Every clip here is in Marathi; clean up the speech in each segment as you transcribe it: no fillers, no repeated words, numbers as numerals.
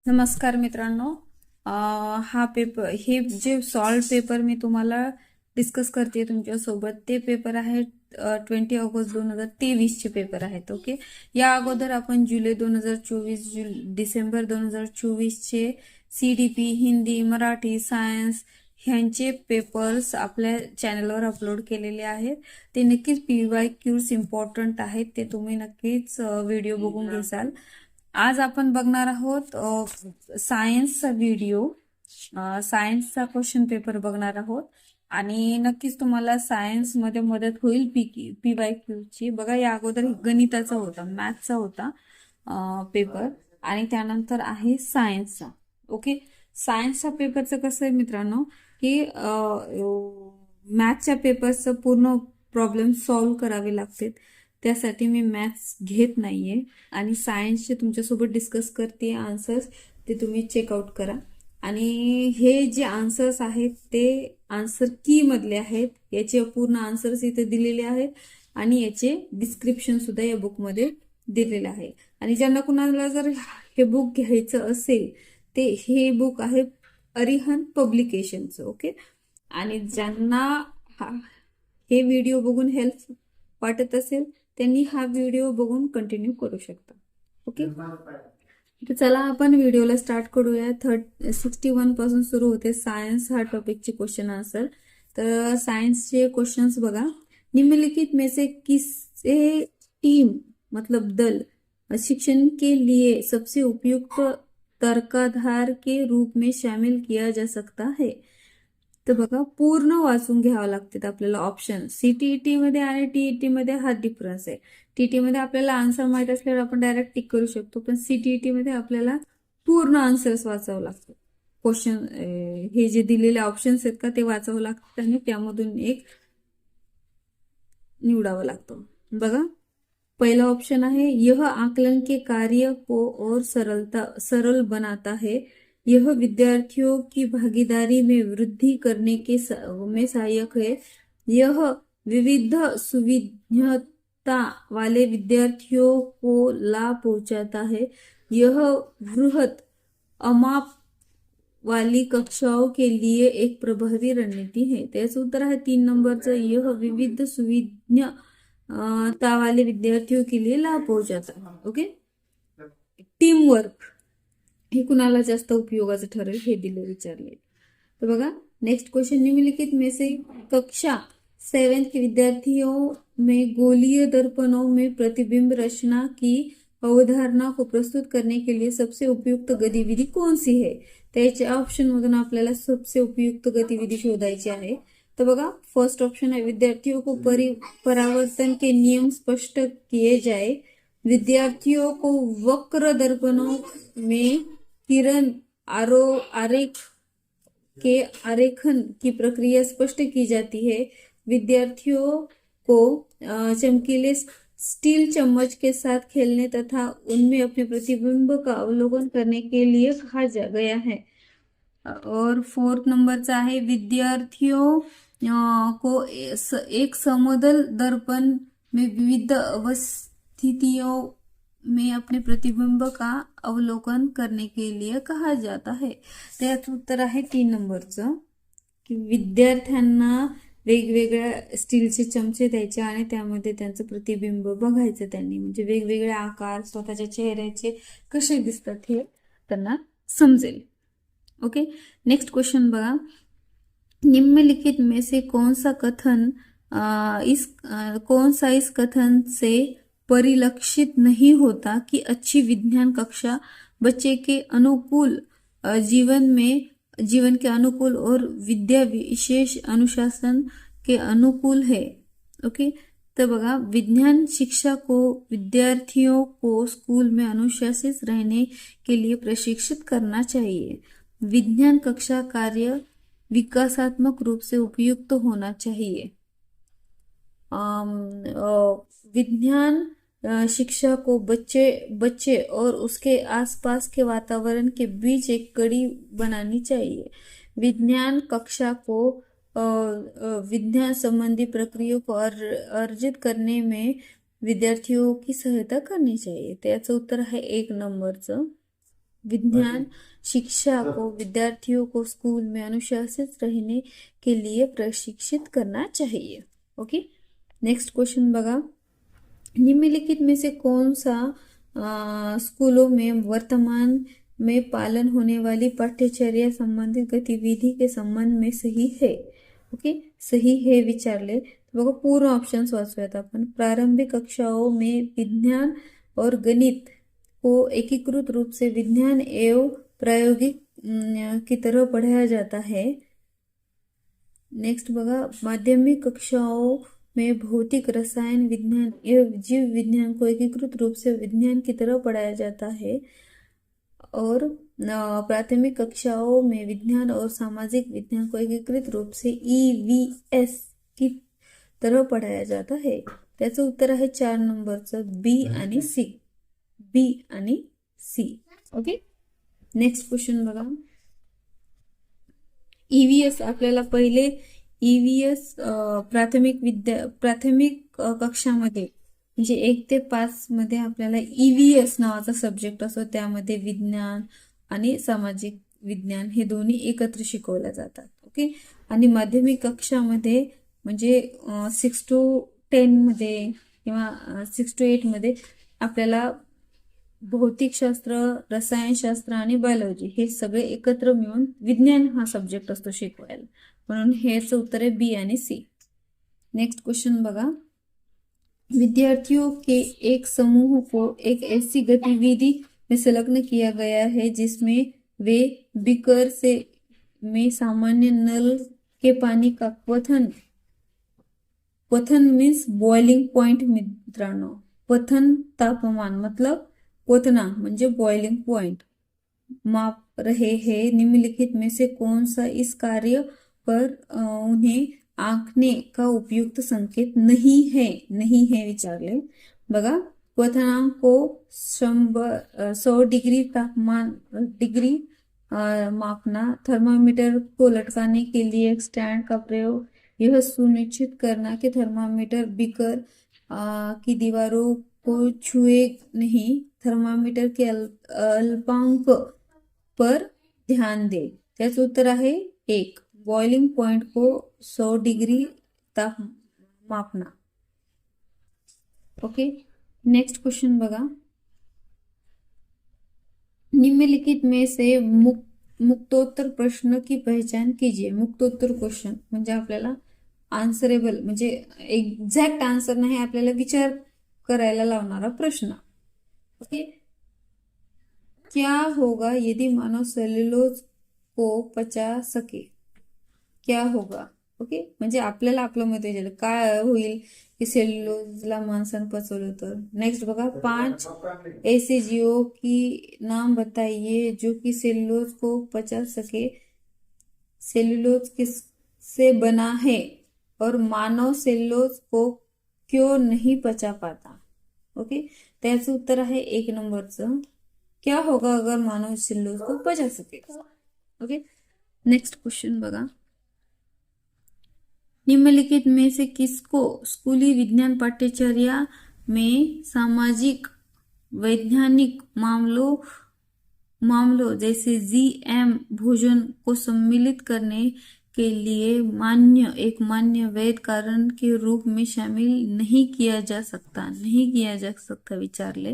नमस्कार मित्रांनो. हा पेपर, हे जे सॉल्व पेपर मी तुम्हाला डिस्कस करते तुमच्यासोबत, ते पेपर आहेत 20 ऑगस्ट 2023 चे पेपर आहेत. ओके. या अगोदर आपण जुलै 2024, डिसेंबर 2024 चे CDP हिंदी, मराठी, सायन्स ह्यांचे पेपर्स आपल्या चॅनलवर अपलोड केलेले आहेत. ते नक्कीच PYQs इम्पॉर्टंट आहेत, ते तुम्ही नक्कीच व्हिडिओ बघून घेसाल. आज आपण बघणार आहोत सायन्सचा व्हिडिओ, सायन्सचा क्वेश्चन पेपर बघणार आहोत आणि नक्कीच तुम्हाला सायन्स मध्ये मदत होईल PYQ ची. बघा, या अगोदर गणिताचा होता, मॅथचा होता पेपर, आणि त्यानंतर आहे सायन्सचा. ओके. सायन्सच्या पेपरचं कसं आहे मित्रांनो, की मॅथच्या पेपरचं पूर्ण प्रॉब्लेम सॉल्व्ह करावे लागतात. त्यासाठी मी मॅथ्स घेत नाहीये आणि सायन्सचे तुमच्यासोबत डिस्कस करते आन्सर्स, ते तुम्ही चेकआउट करा. आणि हे जे आन्सर्स आहेत ते आन्सर की मधले आहेत. याचे पूर्ण आन्सर्स इथे दिलेले आहेत आणि याचे डिस्क्रिप्शन सुद्धा या बुकमध्ये दिलेलं आहे. आणि ज्यांना कुणाला जर हे बुक घ्यायचं असेल, ते हे बुक आहे अरिहंत पब्लिकेशनचं. ओके. आणि ज्यांना हे व्हिडिओ बघून हेल्प वाटत असेल, त्यांनी हा व्हिडिओ बघून कंटिन्यू करू शकता. ओके. तर चला आपण व्हिडिओला स्टार्ट करूया. 61 पासून सुरू होते सायन्स हा टॉपिकचे क्वेश्चन आन्सर. तर सायन्सचे क्वेश्चंस बघा. निम्नलिखित में से किसे टीम मतलब दल शिक्षण के लिए सबसे उपयुक्त तर्काधार के रूप में शामिल किया जा सकता है. तर बघा, पूर्ण वाचून घ्यावं लागतात आपल्याला ऑप्शन. CTET मध्ये आणि TET मध्ये हा डिफरन्स आहे. TET मध्ये आपल्याला आन्सर माहित असल्यावर आपण डायरेक्ट टिक करू शकतो, पण CTET मध्ये आपल्याला पूर्ण आन्सर्स वाचावं लागतं. क्वेश्चन, हे जे दिलेले ऑप्शन्स आहेत का, ते वाचावं लागतं आणि त्यामधून एक निवडावं लागतं. बघा, पहिला ऑप्शन आहे, यह आकलन के कार्य को और सरल बनाता है. यह विद्यार्थियों की भागीदारी में वृद्धि करने में सहायक है. यह विविध सुविधता वाले विद्यार्थियों को लाभ पहुंचाता है. यह बृहत अमाप वाली कक्षाओं के लिए एक प्रभावी रणनीति है. त्याचं उत्तर आहे 3 नंबरचं, यह विविध सुविधा वाले विद्यार्थियों के लिए लाभ पहुंचाता है. ओके. टीम वर्क हे कुणाला जास्त उपयोगाचं ठरेल हे दिले विचारले. तर बघा, नेक्स्ट क्वेश्चन, निम्नलिखित में से कक्षा 7 के विद्यार्थियों में गोलीय दर्पणों में प्रतिबिंब रचना की अवधारणा को प्रस्तुत करने के लिए सबसे उपयुक्त गतिविधि कौन सी है. त्याच्या ऑप्शन मधून आपल्याला सबसे उपयुक्त गतिविधि शोधायची आहे. तर बघा, फर्स्ट ऑप्शन है, विद्यार्थियों को परावर्तन के नियम स्पष्ट किए जाए. विद्यार्थियों को वक्र दर्पणों में किरण आरेख के आरेखन की प्रक्रिया स्पष्ट की जाती है. विद्यार्थियों को चमकीले स्टील चम्मच के साथ खेलने तथा उनमें अपने प्रतिबिंब का अवलोकन करने के लिए कहा गया है. और फोर्थ नंबरचा आहे, विद्यार्थियों को एक समतल दर्पण में विविध अवस्थितियों में अपने प्रतिबिंब का अवलोकन करने के लिए कहा जाता है. त्याचं उत्तर आहे 3 नंबरचं, की विद्यार्थ्यांना वेगवेगळ्या स्टीलचे चमचे द्यायचे आणि त्यामध्ये त्यांचं प्रतिबिंब बघायचं त्यांनी, म्हणजे वेगवेगळे आकार स्वतःच्या चेहऱ्याचे कसे दिसतात हे त्यांना समजेल. ओके. नेक्स्ट क्वेश्चन बघा, निम्नलिखित में से कौन सा इस कथन से परिलक्षित नहीं होता कि अच्छी विज्ञान कक्षा बच्चे के अनुकूल जीवन के अनुकूल और विद्या विशेष अनुशासन के अनुकूल है. ओके. तो बघा, विज्ञान शिक्षा को विद्यार्थियों को स्कूल में अनुशासित रहने के लिए प्रशिक्षित करना चाहिए. विज्ञान कक्षा कार्य विकासात्मक रूप से उपयुक्त होना चाहिए. विज्ञान शिक्षा को बच्चे और उसके आसपास के वातावरण के बीच एक कड़ी बनानी चाहिए. विज्ञान कक्षा को विज्ञान संबंधी प्रक्रिया को अर्जित करने में विद्यार्थियों की सहायता करनी चाहिए. त्याचं उत्तर आहे 1 नंबरचं. विज्ञान शिक्षा को विद्यार्थियों को स्कूल में अनुशासित रहने के लिए प्रशिक्षित करना चाहिए। ओके, नेक्स्ट क्वेश्चन बघा, निम्नलिखित में से कौन सा स्कूलों में वर्तमान में पालन होने वाली पाठ्यचर्या संबंधित गतिविधि के संबंध में सही है? ओके, सही है विचारले बघा, पूर्ण ऑप्शन्स वाचूयात आपण। प्रारंभिक कक्षाओं में विज्ञान और गणित को एकीकृत रूप से विज्ञान एवं प्रायोगिक की तरह पढ़ाया जाता है। नेक्स्ट बघा, माध्यमिक कक्षाओं में भौतिक, रसायन विज्ञान एवं जीव विज्ञान को एकीकृत रूप से विज्ञान की तरह पढ़ाया जाता है। और प्राथमिक कक्षाओं में विज्ञान और सामाजिक विज्ञान को एकीकृत रूप से EVS की तरह पढ़ाया जाता है। त्याचं उत्तर आहे 4 नंबरचं बी आणि सी, बी आणि सी। ओके, नेक्स्ट क्वेश्चन बघा, EVS आपल्याला पहिले EVS प्राथमिक कक्षामध्ये म्हणजे 1 ते 5 मध्ये आपल्याला EVS नावाचा सब्जेक्ट असतो, त्यामध्ये विज्ञान आणि सामाजिक विज्ञान हे दोन्ही एकत्र शिकवले जातात। ओके, आणि माध्यमिक कक्षामध्ये म्हणजे 6 to 10 मध्ये किंवा 6 to 8 मध्ये आपल्याला भौतिकशास्त्र, रसायनशास्त्र आणि बायोलॉजी हे सगळे एकत्र मिळून विज्ञान हा सब्जेक्ट असतो शिकवायला, म्हणून हेच उत्तर आहे बी आणि सी। नेक्स्ट क्वेश्चन बघा, विद्यार्थियों के एक समूह को एक ऐसी गतिविधि में संलग्न किया गया है जिसमें वे बीकर से में सामान्य नल के पानी का क्वथन मीन्स बॉइलिंग पॉइंट मित्रांनो, क्वथन तापमान मतलब क्वथना म्हणजे बॉइलिंग पॉइंट माप रहे हैं। निम्नलिखित में से कौन सा इस कार्य पर उन्हें आंकने का उपयुक्त संकेत नहीं है विचारले बघा। क्वथनांक को 100 डिग्री डिग्री मापना, थर्मामीटर को लटकाने के लिए एक स्टैंड का प्रयोग, यह सुनिश्चित करना कि थर्मामीटर बीकर की दीवारों को छुए नहीं, थर्मामीटर के अल्पांक पर ध्यान दे। त्याचं उत्तर आहे 1, बॉइलिंग पॉइंट को 100 डिग्री ताप मापना। ओके, नेक्स्ट क्वेश्चन बघा, निम्नलिखित में से मुक्तोत्तर प्रश्न की पहचान कीजिए। मुक्तोत्तर क्वेश्चन म्हणजे आपल्याला आन्सरेबल म्हणजे एक्झॅक्ट आन्सर नाही, आपल्याला विचार करायला लावणारा प्रश्न। ओके, क्या होगा यदि मानव सेल्युलोज को पचा सके? क्या होगा? ओके, म्हणजे आपल्याला आपलं मत विचारलं काय होईल की सेल्युलोजला माणसानं पचवलं तर। नेक्स्ट बघा, 5 ऐसे जीवों की नाम बताइए जो कि सेल्युलोज को पचा सके। सेल्युलोज किससे बना है और मानव सेल्युलोज को क्यों नहीं पचा पाता? ओके, त्याचं उत्तर आहे 1 नंबरचं, क्या होगा अगर मानव सेल्युलोज को पचा सके। ओके, नेक्स्ट क्वेश्चन बघा, निम्नलिखित में से किसको स्कूली विज्ञान पाठ्यचर्या में सामाजिक वैज्ञानिक मामलों जैसे GM भोजन को सम्मिलित करने के लिए एक मान्य वैध कारण के रूप में शामिल नहीं किया जा सकता विचारले।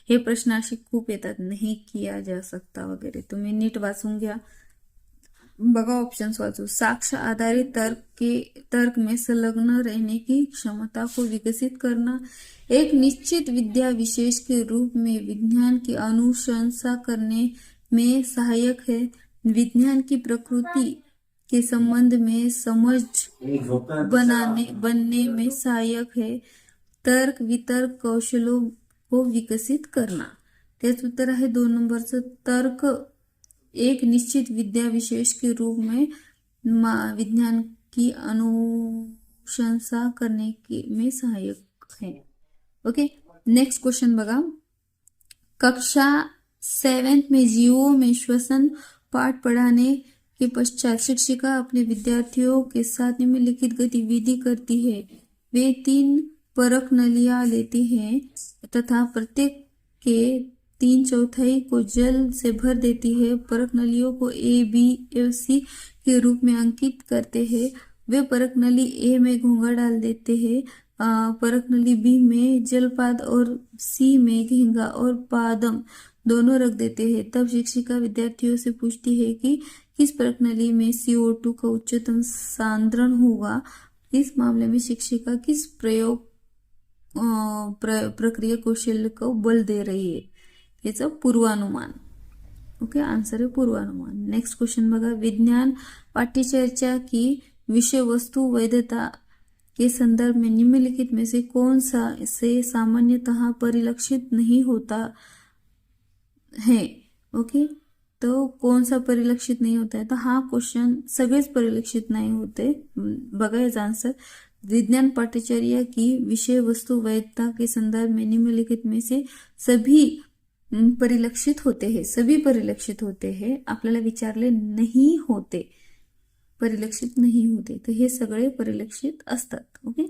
हे प्रश्न असे खूप येतात, नहीं किया जा सकता वगैरे, तुम्ही नीट वाचून घ्या बघा, ऑप्शंस वाचू। साक्ष्य आधारित तर्क में संलग्न रहने की क्षमता को विकसित करना, एक निश्चित विद्या विशेष के रूप में विज्ञान की अनुशंसा करने में सहायक है, विज्ञान की प्रकृति के संबंध में समझ बनने में सहायक है, तर्क वितर्क कौशलों को विकसित करना। त्याचं उत्तर आहे 2 नंबरचं, तर्क एक निश्चित विद्या विशेष के रूप में विज्ञान की अनुशंसा करने में सहायक है। ओके, नेक्स्ट क्वेश्चन बघा, कक्षा 7 में जीवों में श्वसन पाठ पढ़ाने के पश्चात शिक्षिका अपने विद्यार्थियों के साथ निम्नलिखित गतिविधि करती है। वे 3 परख नलियां लेती हैं तथा प्रत्येक के 3/4 को जल से भर देती है। परख नलियों को ए, बी और सी के रूप में अंकित करते हैं। वे परख नली ए में घोंघा डाल देते हैं, परख नली बी में जलपाद और सी में घेंगा और पादम दोनों रख देते हैं। तब शिक्षिका विद्यार्थियों से पूछती है कि किस परख नली में CO2 का उच्चतम सांद्रण होगा। इस मामले में शिक्षिका किस प्रक्रिया कौशल्य को बल दे रही है, याचं पूर्वानुमान. ओके, आंसर है पूर्वानुमान. नेक्स्ट क्वेश्चन बघा. विज्ञान पाठ्यचर्या की विषय वस्तु वैधता के संदर्भ में निम्नलिखित में से कौन सा से सामान्यतः परिलक्षित नहीं होता है. ओके, तो कौन सा परिलक्षित नहीं होता है, तर हा क्वेश्चन सगळेच परिलक्षित नहीं होते. बघा याचा आंसर. विज्ञान पाठ्यचर्या की विषय वस्तु वैधता के संदर्भ में निम्नलिखित में से सभी परिलक्षित होते हैं. सभी परिलक्षित होते हैं. आपल्याला विचारले नहीं होते, परिलक्षित नाही होते, तर हे सगळे परिलक्षित असतात. ओके,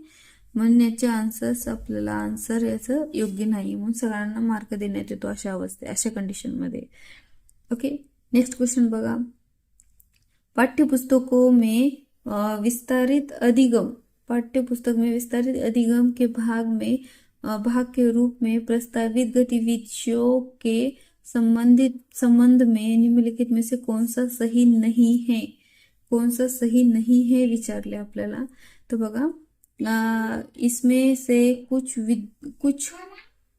म्हणण्याचे आन्सर्स आपल्याला आन्सर याचं योग्य नाही म्हणून सगळ्यांना मार्क देण्यात येतो अशा अवस्थे, अशा कंडिशन मध्ये. ओके, नेक्स्ट क्वेश्चन बघा. पाठ्यपुस्तकों में विस्तारित अधिगम, पाठ्यपुस्तक में विस्तारित अधिगम के भाग के रूप में प्रस्तावित गतिविधियों के संबंध में निम्नलिखित में से कौन सा सही नहीं है. कौन सा सही नहीं है विचारले आपल्याला. तो बघा, इसमें से कुछ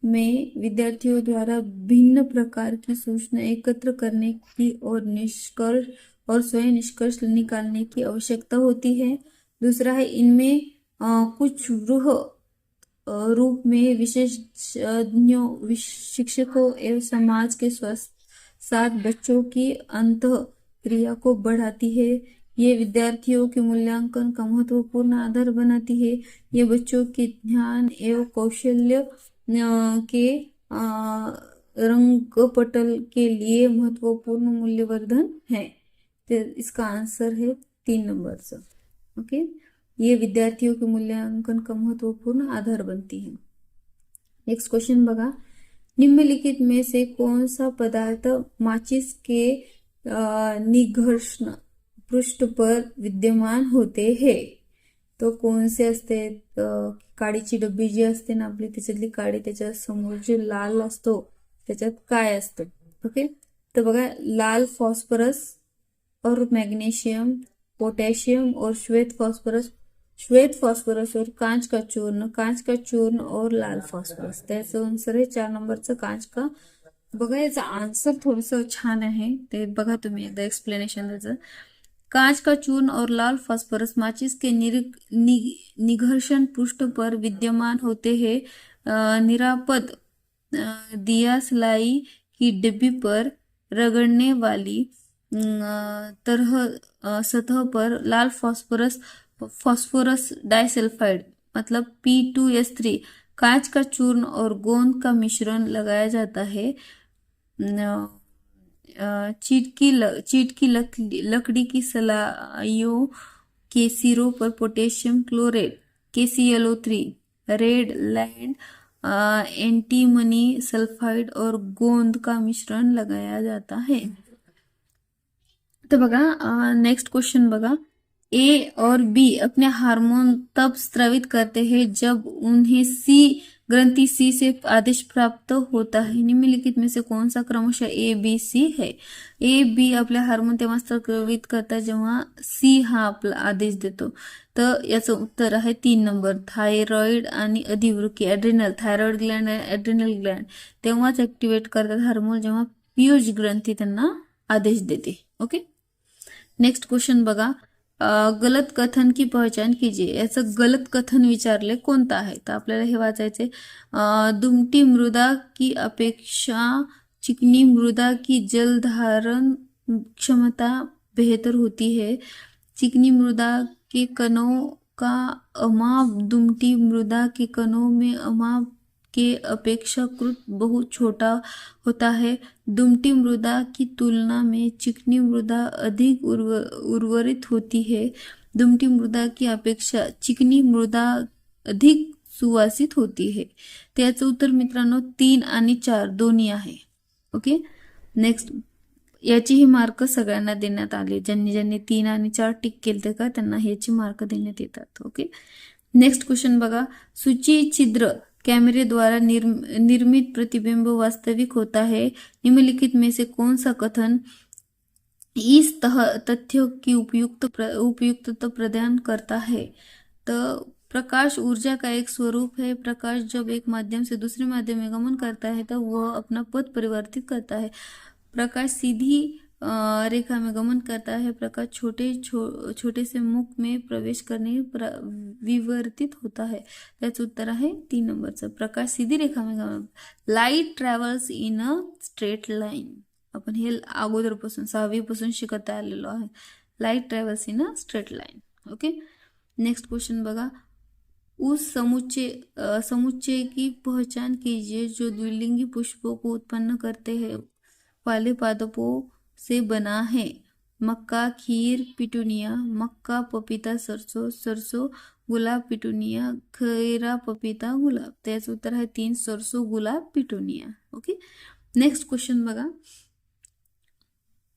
में विद्यार्थियों द्वारा भिन्न प्रकार की सूचना एकत्र करने की और स्वयं निष्कर्ष निकालने की आवश्यकता होती है. दूसरा है, इनमें कुछ रूप में विशेषज्ञों, शिक्षकों एवं समाज के साथ बच्चों की अंतः क्रिया को बढ़ाती है. ये विद्यार्थियों के मूल्यांकन का महत्वपूर्ण आधार बनाती है. ये बच्चों के ध्यान एवं कौशल्य के रंगपटल के लिए महत्वपूर्ण मूल्यवर्धन है. तो इसका आंसर है 3 नंबरचा. ओके, ये विद्यार्थियों के मूल्यांकन का महत्वपूर्ण आधार बनती है. नेक्स्ट क्वेश्चन बघा. निम्नलिखित में से कौन सा पदार्थ माचिस के निघर्षण पृष्ठ पर विद्यमान होते हैं. तो कोण से असते, काडीची डब्बी जी असते ना आपली, त्याच्यातली काडी त्याच्या समोर जे लाल असतो त्याच्यात काय असतं. ओके, तर बघा, लाल फॉस्फरस और मैग्नीशियम, पोटेशियम और श्वेत फॉस्फरस और कांच का चूर्ण और लाल फॉस्फरस. त्याचं आन्सर आहे 4 नंबरचं कांच का. बघा, याचा आन्सर थोडंसं छान आहे, ते बघा तुम्ही एकदा एक्सप्लेनेशन त्याचं. कांच का चूर्ण और लाल फॉस्फरस माचिस के निघर्षण पृष्ठ पर विद्यमान होते हैं. निरापद दिया सलाई की डिब्बी पर रगड़ने वाली तरह सतह पर लाल फॉस्फोरस डाइसल्फाइड मतलब P2S3 कांच का चूर्ण और गोंद का मिश्रण लगाया जाता है. चीट की लकड़ी की सलाइयों के सिरों पर potassium chloride KClO3, red land antimony sulphide और गोंद का मिश्रण लगाया जाता है. तो बघा, नेक्स्ट क्वेश्चन बघा. ए और बी अपने हार्मोन तब स्रावित करते हैं जब उन्हें ग्रंथि सी से आदेश प्राप्त होता है. निम्नलिखित में से कौन सा क्रमशः ABC है. ए बी आपले हार्मोन तेव्हा स्रावित करतात जेव्हा सी हा आपला आदेश देतो. तर याचं उत्तर आहे 3 नंबर. थायरॉइड आणि अधिवृक्की, ॲड्रिनल, थायरॉइड ग्लँड आणि ॲड्रिनल ग्लँड तेव्हाच ऍक्टिव्हेट करतात हार्मोन जेव्हा पीयूष ग्रंथी त्यांना आदेश देते. ओके, नेक्स्ट क्वेश्चन बघा. गलत कथन की पहचान कीजिए. याचं गलत कथन विचारले कोणतं आहे, तर आपल्याला हे वाचायचे. दुमटी मृदा की अपेक्षा चिकनी मृदा की जल धारण क्षमता बेहतर होती है. चिकनी मृदा के कणों का अमाप दुमटी मृदा के कणों में अमाप के अपेक्षाकृत बहुत छोटा होता है. दुमटी मृदा की तुलना में चिकनी मृदा अधिक उर्वरित होती है. दुमटी मृदा की अपेक्षा चिकनी मृदा अधिक सुवासित होती है. त्याचं उत्तर मित्रांनो 3 आणि 4 दोन्ही आहे. ओके, नेक्स्ट याचीही मार्क सगळ्यांना देण्यात आले. ज्यांनी ज्यांनी 3 आणि 4 टिक केले का त्यांना ह्याची मार्क देण्यात येतात. ओके, नेक्स्ट क्वेश्चन बघा. सूची छिद्र कैमरे द्वारा निर्मित प्रतिबिंब वास्तविक होता है. निम्नलिखित में से कौन सा कथन इस तथ्य की उपयुक्तता प्रदान करता है? तो प्रकाश ऊर्जा का एक स्वरूप है. प्रकाश जब एक माध्यम से दूसरे माध्यम में गमन करता है तब वह अपना पथ परिवर्तित करता है. प्रकाश सीधी रेखा में गमन करता है. प्रकाश छोटे से मुख में प्रवेश करने विवर्तित होता है. त्याचं उत्तर आहे 3 नंबरचं. प्रकाश सीधी रेखा में गमन. Light travels in a straight line. आपण हे अगोदरपासून 6वी पासून शिकत आलेलो आहे. Light travels in a straight line. Okay, next question बघा. उस समुच्चय की पहचान कीजिए जो द्विलिंगी पुष्पों को उत्पन्न करते हैं वाले पादपों से बना है. मक्का, खीर, पिटूनिया. मक्का, पपीता, सरसों. सरसों, गुलाब, पिटूनिया. खैरा, पपीता, गुलाब. त्याचं उत्तर आहे 3, सरसों, गुलाब, पिटूनिया. ओके, नेक्स्ट क्वेश्चन बघा.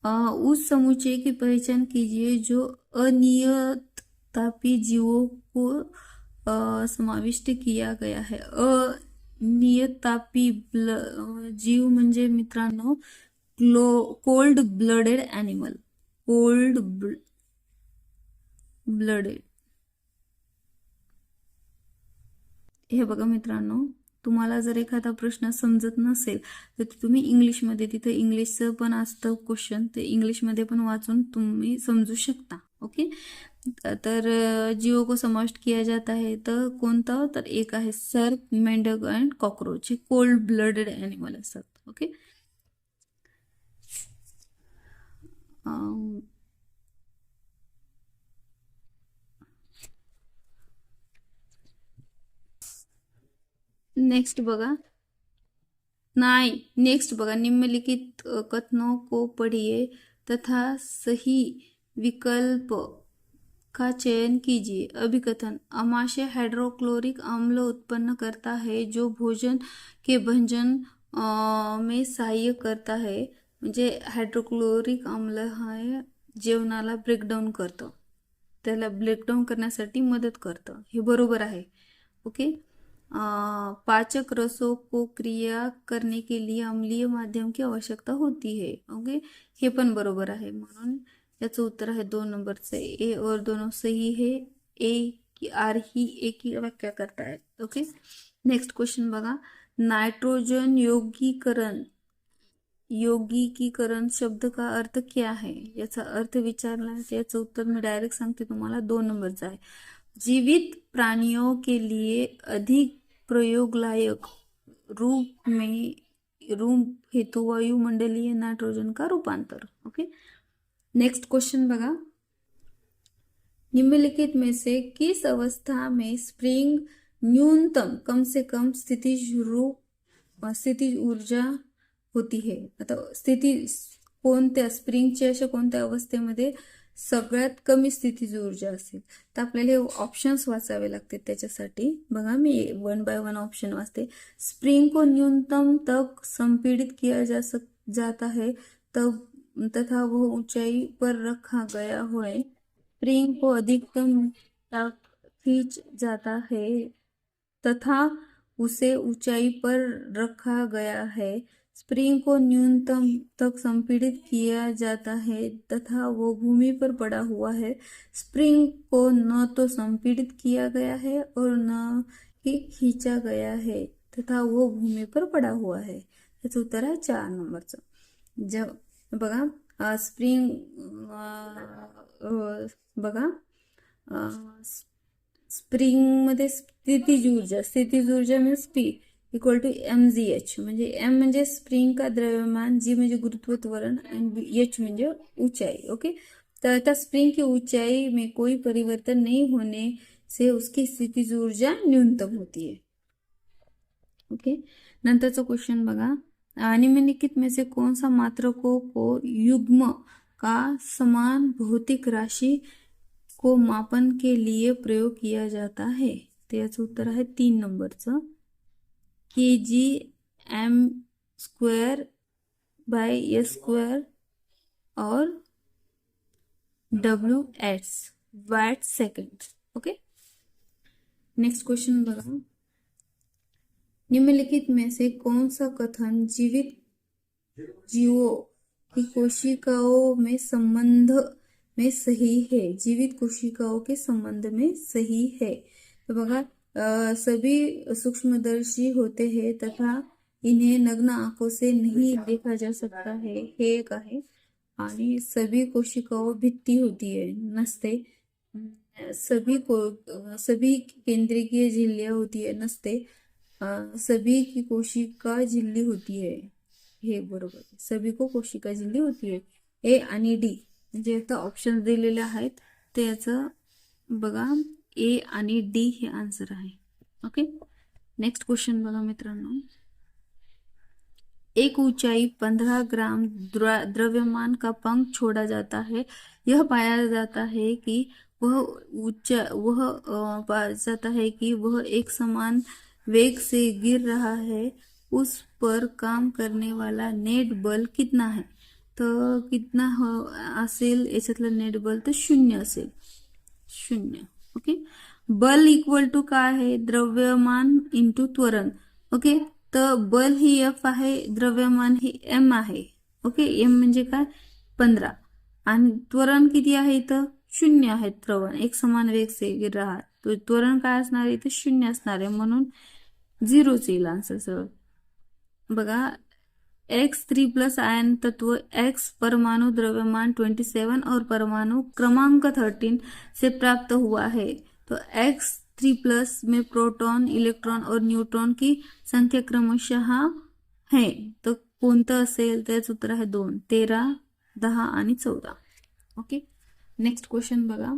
उस समुच्चय की पहचान कीजिए जो अनियततापी जीवों को समाविष्ट किया गया है. अनियततापी जीव म्हणजे मित्रांनो cold blooded animal. Cold blooded. हे बघा मित्रांनो, तुम्हाला जर एखादा प्रश्न समजत नसेल तर तुम्ही इंग्लिशमध्ये, तिथे इंग्लिशचं पण असतं क्वेश्चन, ते इंग्लिशमध्ये पण वाचून तुम्ही समजू शकता. ओके, तर जीवों को समाविष्ट किया जाता है तर कोणतं, तर एक आहे सर्प, मेंढक अँड कॉकरोच. हे कोल्ड ब्लडेड ॲनिमल असतात. ओके, नेक्स्ट बघा. नेक्स्ट बघा. निम्नलिखित कथनों को पढ़िए तथा सही विकल्प का चयन कीजिए. अभिकथन. अमाशय हाइड्रोक्लोरिक अम्ल उत्पन्न करता है जो भोजन के भंजन में सहाय्य करता है. म्हणजे हायड्रोक्लोरिक अम्ल हा जेवणाला ब्रेकडाऊन करतं, त्याला ब्रेकडाऊन करण्यासाठी मदत करतं. हे बरोबर आहे. ओके, पाचक रसों को क्रिया करने के लिए अम्लीय माध्यम की आवश्यकता होती है. ओके, हे पण बरोबर आहे. म्हणून याचं उत्तर आहे 2 नंबरचं. ए और दोनों सही है. ए की आर ही ए की व्याख्या करता है. ओके, नेक्स्ट क्वेश्चन बघा. नाइट्रोजन यौगिकीकरण शब्द का अर्थ क्या है? याचा अर्थ विचारला, याचं उत्तर मी डायरेक्ट सांगते तुम्हाला, 2 नंबरचं आहे. जीवित प्राणियों के लिए अधिक प्रयोग लायक रूप हेतु वायुमंडलीय नाइट्रोजन का रूपांतर. ओके, नेक्स्ट क्वेश्चन बघा. निम्नलिखित में से किस अवस्था में स्प्रिंग न्यूनतम कम से कम स्थितिज ऊर्जा होती है? आता कोणत्या स्प्रिंगच्या अशा कोणत्या अवस्थेमध्ये सगळ्यात कमी स्थितीज ऊर्जा असेल? तर आपल्याला हे ऑप्शन्स वाचावे लागते. त्याच्यासाठी बघा मी 1 बाय 1 ऑप्शन वाचते. स्प्रिंग को न्यूनतम तक संपीड़ित किया जाता है तथा वह ऊंचाई पर रखा गया है. स्प्रिंग को अधिकतम तक खींच जाता है तथा उसे ऊंचाई पर रखा गया है. स्प्रिंग को न्यूनतम तक संपीड़ित किया जाता है तथा वो भूमि पर पड़ा हुआ है. स्प्रिंग को न तो संपीड़ित किया गया है और न ही खींचा गया है तथा वो भूमि पर पड़ा हुआ है. याचं उत्तर आहे 4 नंबरचं. जब बघा स्प्रिंग बघा स्प्रिंग मध्ये स्थितीज ऊर्जा means P equal to mgh. म्हणजे एम म्हणजे स्प्रिंग का द्रव्यमान, जी म्हणजे गुरुत्व त्वरण आणि एच म्हणजे ऊंचाई. ओके, तथा स्प्रिंग की ऊंचाई में कोई परिवर्तन नहीं होने से उसकी स्थितीज ऊर्जा न्यूनतम होती है. ओके, नंतरचा क्वेश्चन बघा. निम्नलिखित में से कौन सा मात्रकों को युग्म का समान भौतिक राशि को मापन के लिए प्रयोग किया जाता है? तर याचं उत्तर आहे 3 नंबरचं. kg m² by S square और WH watt second. Okay, next question बघा, निम्नलिखित में से कौन सा कथन जीवित जीवों की कोशिकाओं में संबंध में सही है? जीवित कोशिकाओं के संबंध में सही है। तो बघा, सभी सूक्ष्मदर्शी होते हैं तथा इन्हें नग्न आंखों से नहीं देखा जा सकता है, हे एक आहे। आणि सभी कोशिकाओं भित्ती होती है, नसते। सभी केंद्रीय झिल्ल्या होती है, नसते। सभी की कोशिका झिल्ली होती है, हे बरोबर आहे। सभी को कोशिका झिल्ली होती है। ए आणि डी म्हणजे आता ऑप्शन दिलेले आहेत ते याचं बघा, ए आणि डी हे आन्सर आहे। ओके, नेक्स्ट क्वेश्चन बघा मित्रांनो, एक ऊंचाई 15 ग्राम द्रव्यमान का पंख छोड़ा जाता है, यह पाया जाता है कि वह एक समान वेग से गिर रहा है, उस पर काम करने वाला नेट बल कितना है? तो कितना असेल याच्यातलं नेट बल? तर 0 असेल, 0। ओके, बल इक्वल टू काय आहे? द्रव्यमान इंटू त्वरण। ओके, तर बल ही F आहे, द्रव्यमान ही M आहे। ओके, M म्हणजे काय? 15, आणि त्वरण किती आहे इथं? 0 आहे त्वरण, एक समान वेग से गिर रहा, तो त्वरण काय असणार आहे? इथं 0 असणार आहे, म्हणून 0च येईल आन्सर सरळ। बघा, X3 प्लस आयन तत्व X परमाणु द्रव्यमान 27 और परमाणु क्रमांक 13 से प्राप्त हुआ है। तो X3 प्लस में प्रोटॉन, इलेक्ट्रॉन और न्यूट्रॉन की संख्या क्रमशः है, तो कोणतं असेल? त्याचं उत्तर आहे 2, 13, 10 आणि 14। ओके, नेक्स्ट क्वेश्चन बघा,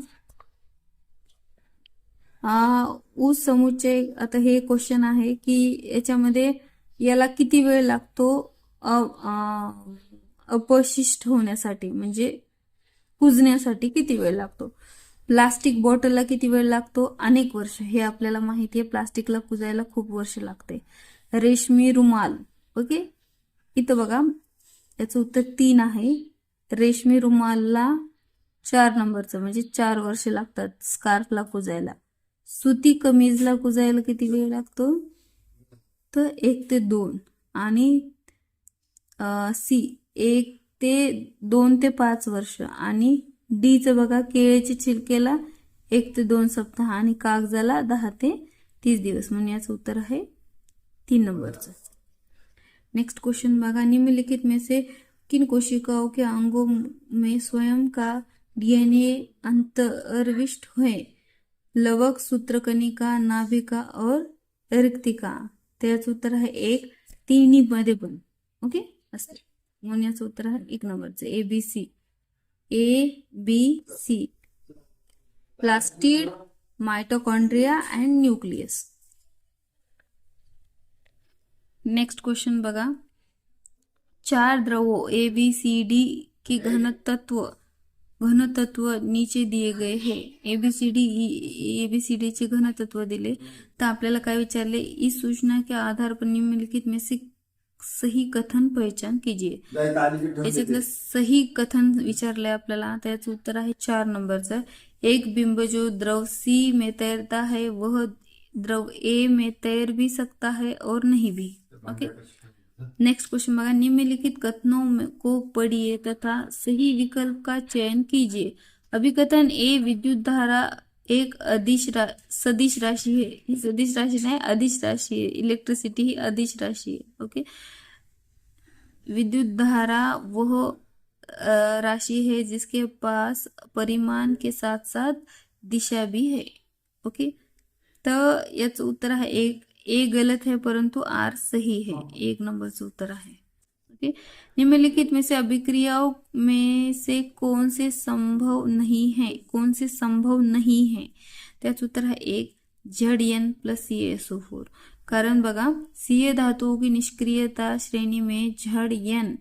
ऊस समुच्चय, आता हे क्वेश्चन आहे की याच्यामध्ये याला किती वेळ लागतो अपशिष्ट होण्यासाठी, म्हणजे कुजण्यासाठी किती वेळ लागतो? प्लास्टिक बॉटलला किती वेळ लागतो? अनेक वर्ष, हे आपल्याला माहिती आहे, प्लास्टिकला कुजायला खूप वर्ष लागते। रेशमी रुमाल, ओके, इथं बघा याचं उत्तर 3 आहे। रेशमी रुमालला 4 नंबरचं म्हणजे 4 वर्ष लागतात स्कार्फला कुजायला। सुती कमीजला कुजायला किती वेळ लागतो? तर 1 ते 2, आणि सी 1 ते 2 ते 5 वर्ष, आणि डीचं बघा, केळीच्या छिलकेला 1 ते 2 सप्ताह, आणि कागजाला 10 ते 30 दिवस, म्हणून याचं उत्तर आहे 3 नंबरचं। नेक्स्ट क्वेश्चन बघा, निम्नलिखित में से किन कोशिकाओं के अंगों में स्वयं का DNA अंतर्विष्ट है? लवक, सूत्रकणिका, नाभिका और रिक्तिका। त्याचं उत्तर आहे 1, तिन्ही मध्ये पण। ओके, असं म्हणून याचं उत्तर आहे 1 नंबरचं, ABC। Plastid, mitochondria end nucleus. Next question बघा, 4 द्रवों ABCD की घनत्व नीचे दिए गए हैं। ABCD चे घनत्व दिले, तर आपल्याला काय विचारले? इस सूचना के आधार पर निम्नलिखित में से सही कथन पहचान कीजिए। याच्यातलं सही कथन विचारलंय आपल्याला, त्याचं उत्तर आहे 4 नंबरचं। एक बिंब जो द्रव C में तैरता है वह द्रव A में तैर भी सकता है और नहीं भी। ओके, नेक्स्ट क्वेश्चन बघा, निम्नलिखित कथनों को पढ़िए तथा सही विकल्प का चयन कीजिए। अभिकथन ए, विद्युत धारा एक सदिश राशि है, ही सदिश राशि नहीं अदिश राशि है, इलेक्ट्रिसिटी ही अदिश राशि है। ओके, विद्युत धारा वह राशि है जिसके पास परिमाण के साथ साथ दिशा भी है। ओके, तर याचं उत्तर आहे 1, ए गलत है परंतु आर सही है, 1 नंबरचं उत्तर आहे। ओके, निम्नलिखित में से अभिक्रियाओं में से कौन से संभव नहीं है? त्याचं उत्तर है 1, ZN प्लस CaSO4। कारण बघा, Ca धातुओं की निष्क्रियता श्रेणी में ZN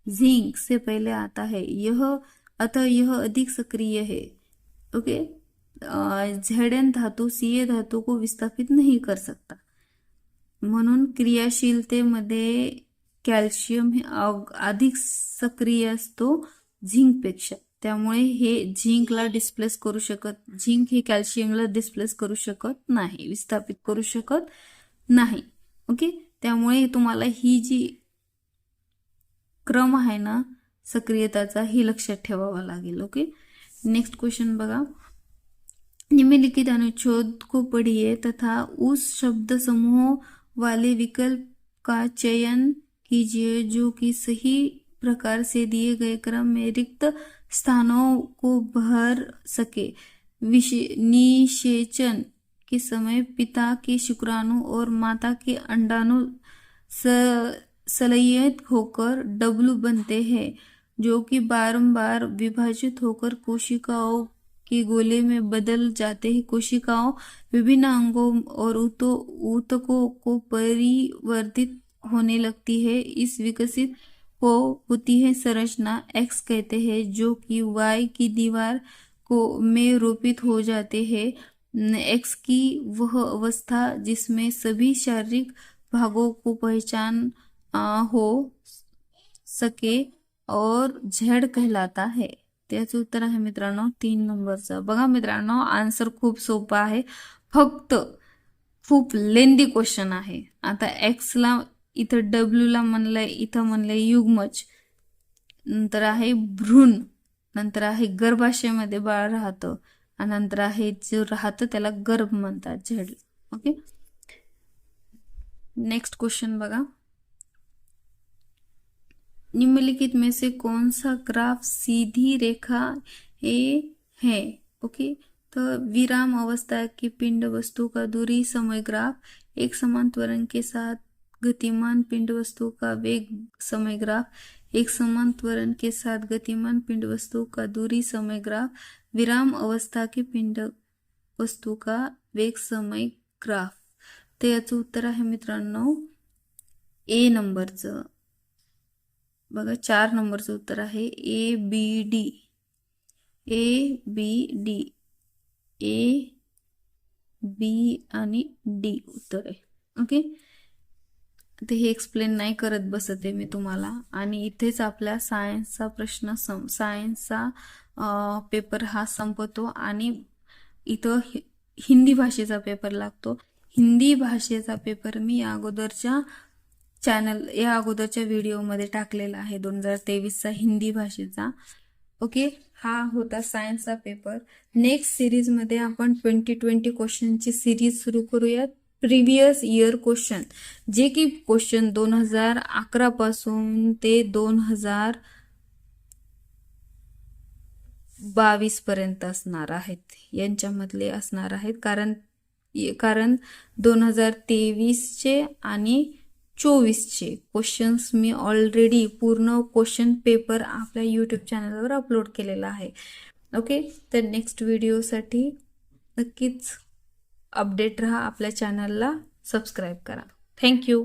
जिंक से पहले आता है, अतः यह अधिक सक्रिय है। ओके, ZN धातु Ca धातु को विस्थापित नहीं कर सकता, म्हणून क्रियाशीलतेमध्ये कॅल्शियम हे अधिक सक्रिय असतो झिंकपेक्षा, त्यामुळे हे झिंकला डिस्प्लेस करू शकत, झिंक हे कॅल्शियमला डिस्प्लेस करू शकत नाही, विस्थापित करू शकत नाही. ओके, त्यामुळे तुम्हाला ही जी क्रम आहे ना सक्रियताचा, ही लक्षात ठेवावा लागेल. ओके, नेक्स्ट क्वेश्चन बघा. निम्नलिखित अनुच्छेद को पढ़िए तथा उस शब्द समूह वाले विकल्प का चयन कीजिए जो कि सही प्रकार से दिए गए क्रम में रिक्त स्थानों को भर सके. निषेचन के समय पिता के शुक्राणु और माता के अंडाणु संलयित होकर डब्लू बनते हैं, जो कि बारंबार विभाजित होकर कोशिकाओं के गोले में बदल जाते हैं. कोशिकाओं विभिन्न अंगों और ऊतकों को परिवर्तित होने लगती है. इस विकसित को होती है संरचना एक्स कहते हैं, जो कि वाई की दीवार को में रोपित हो जाते हैं. एक्स की वह अवस्था जिसमें सभी शारीरिक भागों को पहचान हो सके और झेड कहलाता है. त्याचं उत्तर आहे मित्रांनो 3 नंबरचं. बघा मित्रांनो, आन्सर खूप सोपा आहे, फक्त खूप लेंदी क्वेश्चन आहे. आता एक्स ला इथं डब्ल्यू ला म्हणलंय, इथं म्हणलंय युग्मज, नंतर आहे भ्रूण, नंतर आहे गर्भाशयामध्ये बाळ राहतं, आणि नंतर आहे जे राहतं त्याला गर्भ म्हणतात, झेड. ओके, नेक्स्ट क्वेश्चन बघा. निम्नलिखित में से कौन सा ग्राफ सीधी रेखा ए है. ओके, तो विराम अवस्था की पिंड वस्तु का दूरी समय ग्राफ, एक समान त्वरण के साथ गतिमान पिंड वस्तु का वेग समय ग्राफ, एक समान त्वरण के साथ गतिमान पिंड वस्तु का दूरी समय ग्राफ, विराम अवस्था की पिंड वस्तु का वेग समय ग्राफ. ते याचं उत्तर आहे मित्रांनो ए नंबरचं. बघा 4 नंबरचं उत्तर आहे A B D. A B D, A B आणि डी उत्तर आहे. ओके, ते हे एक्सप्लेन नाही करत बसते मी तुम्हाला. आणि इथेच आपल्या सायन्सचा प्रश्न सायन्सचा पेपर हा संपतो आणि इथं हिंदी भाषेचा पेपर लागतो. हिंदी भाषेचा पेपर मी या अगोदरच्या व्हिडिओमध्ये टाकलेला आहे 2023चा हिंदी भाषेचा. ओके, हा होता सायन्सचा पेपर. नेक्स्ट सिरीजमध्ये आपण 2020 क्वेश्चनची सिरीज सुरू करूयात. प्रिव्हियस इयर क्वेश्चन, जे की क्वेश्चन 2011 पासून ते 2022 पर्यंत असणार आहेत, यांच्यामधले असणार आहेत. कारण 2023चे आणि 24चे क्वेश्चन्स मी ऑलरेडी पूर्ण क्वेश्चन पेपर आपल्या यूट्यूब चॅनलवर अपलोड केलेला आहे. ओके, तर नेक्स्ट व्हिडिओसाठी नक्कीच अपडेट राहा, आपल्या चॅनलला सबस्क्राईब करा. थँक्यू.